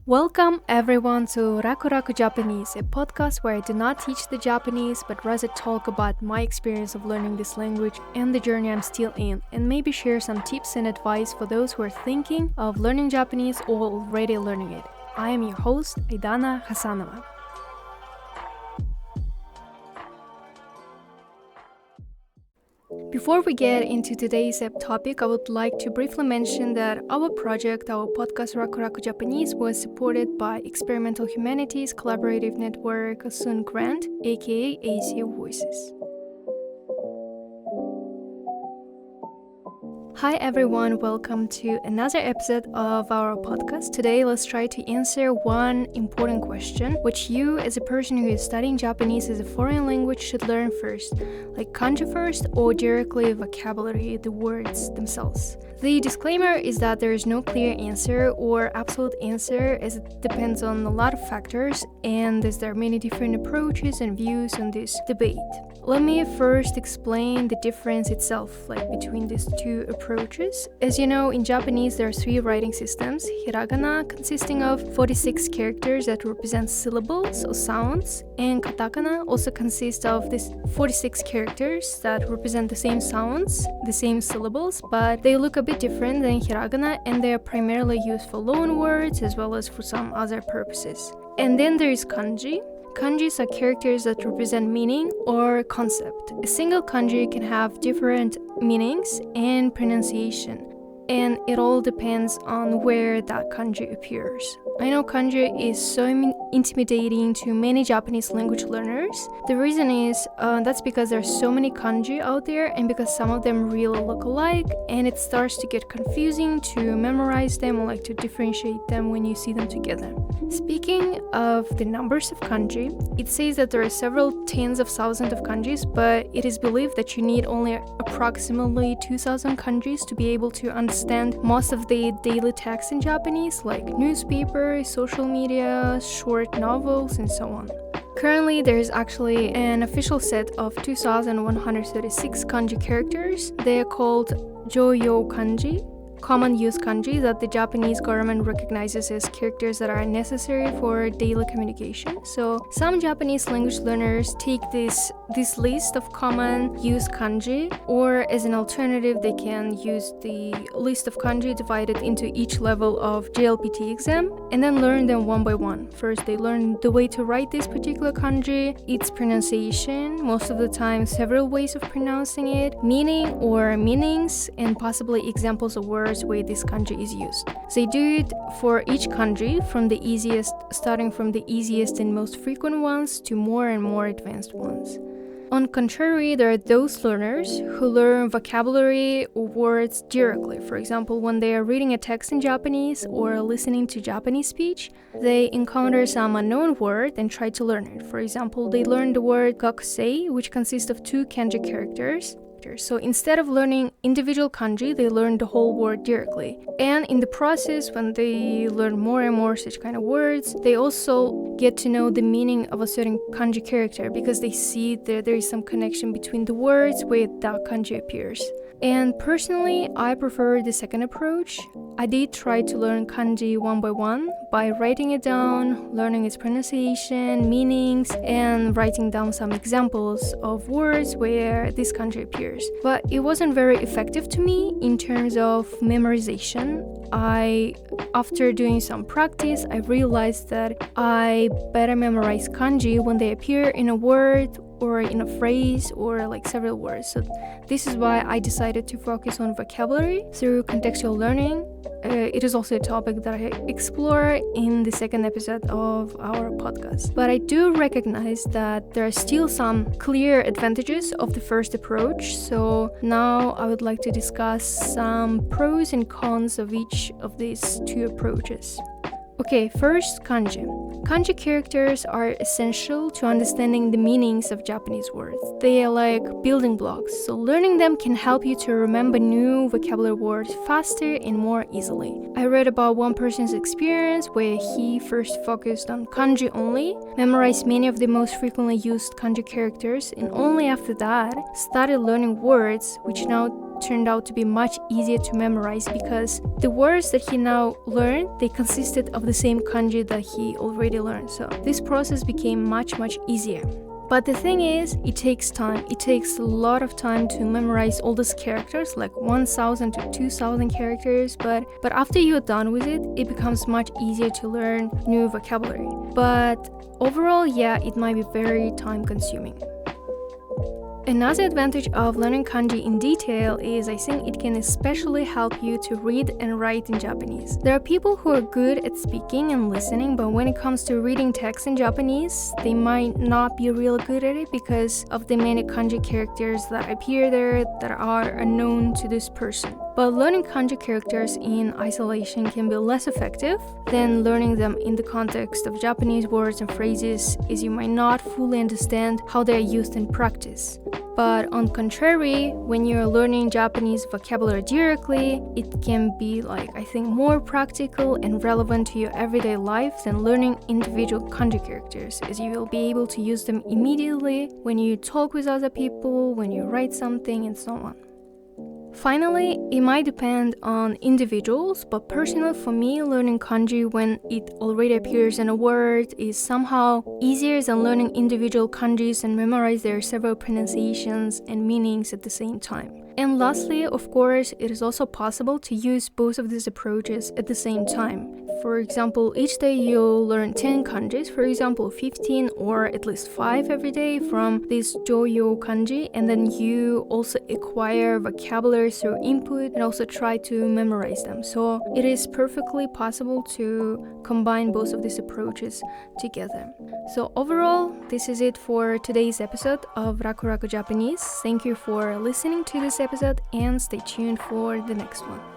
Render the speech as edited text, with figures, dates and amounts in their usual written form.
Welcome everyone to Raku Raku Japanese, a podcast where I do not teach the Japanese but rather talk about my experience of learning this language and the journey I'm still in, and maybe share some tips and advice for those who are thinking of learning Japanese or already learning it. I am your host, Aidana Hasanova. Before we get into today's topic, I would like to briefly mention that our project, our podcast Raku Raku Japanese, was supported by Experimental Humanities Collaborative Network Sun Grant, aka Asia Voices. Hi everyone, welcome to another episode of our podcast. Today, let's try to answer one important question, which you as a person who is studying Japanese as a foreign language should learn first, like kanji first or directly vocabulary, the words themselves. The disclaimer is that there is no clear answer or absolute answer, as it depends on a lot of factors and as there are many different approaches and views on this debate. Let me first explain the difference itself, between these two approaches. As you know, in Japanese there are three writing systems: hiragana, consisting of 46 characters that represent syllables or sounds, and katakana also consists of these 46 characters that represent the same sounds, the same syllables, but they look a bit different than hiragana, and they are primarily used for loan words as well as for some other purposes. And then there is kanji. Kanjis are characters that represent meaning or concept. A single kanji can have different meanings and pronunciation, and it all depends on where that kanji appears. I know kanji is so intimidating to many Japanese language learners. The reason is that's because there are so many kanji out there, and because some of them really look alike, and it starts to get confusing to memorize them or to differentiate them when you see them together. Speaking of the numbers of kanji, it says that there are several tens of thousands of kanjis, but it is believed that you need only approximately 2,000 kanjis to be able to understand most of the daily text in Japanese, like newspapers, social media, short novels, and so on. Currently, there is actually an official set of 2,136 kanji characters. They are called Jōyō kanji, common use kanji that the Japanese government recognizes as characters that are necessary for daily communication. So some Japanese language learners take this list of common use kanji, or as an alternative they can use the list of kanji divided into each level of JLPT exam and then learn them one by one. First they learn the way to write this particular kanji, its pronunciation, most of the time several ways of pronouncing it, meaning or meanings, and possibly examples of words where this kanji is used. They do it for each kanji starting from the easiest and most frequent ones to more and more advanced ones. On contrary, there are those learners who learn vocabulary or words directly. For example, when they are reading a text in Japanese or listening to Japanese speech, they encounter some unknown word and try to learn it. For example, they learn the word gakusei, which consists of two kanji characters. So instead of learning individual kanji, they learn the whole word directly. And in the process, when they learn more and more such kind of words, they also get to know the meaning of a certain kanji character because they see that there is some connection between the words where that kanji appears. And personally, I prefer the second approach. I did try to learn kanji one by one by writing it down, learning its pronunciation, meanings, and writing down some examples of words where this kanji appears. But it wasn't very effective to me in terms of memorization. After doing some practice, I realized that I better memorize kanji when they appear in a word or in a phrase or several words. So this is why I decided to focus on vocabulary through contextual learning. It is also a topic that I explore in the second episode of our podcast. But I do recognize that there are still some clear advantages of the first approach. So now I would like to discuss some pros and cons of each of these two approaches. Okay, first, kanji. Kanji characters are essential to understanding the meanings of Japanese words. They are like building blocks, so learning them can help you to remember new vocabulary words faster and more easily. I read about one person's experience where he first focused on kanji only, memorized many of the most frequently used kanji characters, and only after that started learning words which now turned out to be much easier to memorize because the words that he now learned, they consisted of the same kanji that he already learned. So this process became much easier. But the thing is, it takes time. It takes a lot of time to memorize all these characters, like 1,000 to 2,000 characters. But after you're done with it, it becomes much easier to learn new vocabulary. But overall, yeah, it might be very time consuming. Another advantage of learning kanji in detail is I think it can especially help you to read and write in Japanese. There are people who are good at speaking and listening, but when it comes to reading text in Japanese, they might not be real good at it because of the many kanji characters that appear there that are unknown to this person. But learning kanji characters in isolation can be less effective than learning them in the context of Japanese words and phrases, as you might not fully understand how they are used in practice. But on contrary, when you're learning Japanese vocabulary directly, it can be I think more practical and relevant to your everyday life than learning individual kanji characters, as you will be able to use them immediately when you talk with other people, when you write something, and so on. Finally, it might depend on individuals, but personally for me, learning kanji when it already appears in a word is somehow easier than learning individual kanjis and memorize their several pronunciations and meanings at the same time. And lastly, of course, it is also possible to use both of these approaches at the same time. For example, each day you'll learn 10 kanjis, for example 15 or at least 5 every day from this Jōyō kanji, and then you also acquire vocabulary through input and also try to memorize them. So it is perfectly possible to combine both of these approaches together. So overall, this is it for today's episode of Raku Raku Japanese. Thank you for listening to this episode and stay tuned for the next one.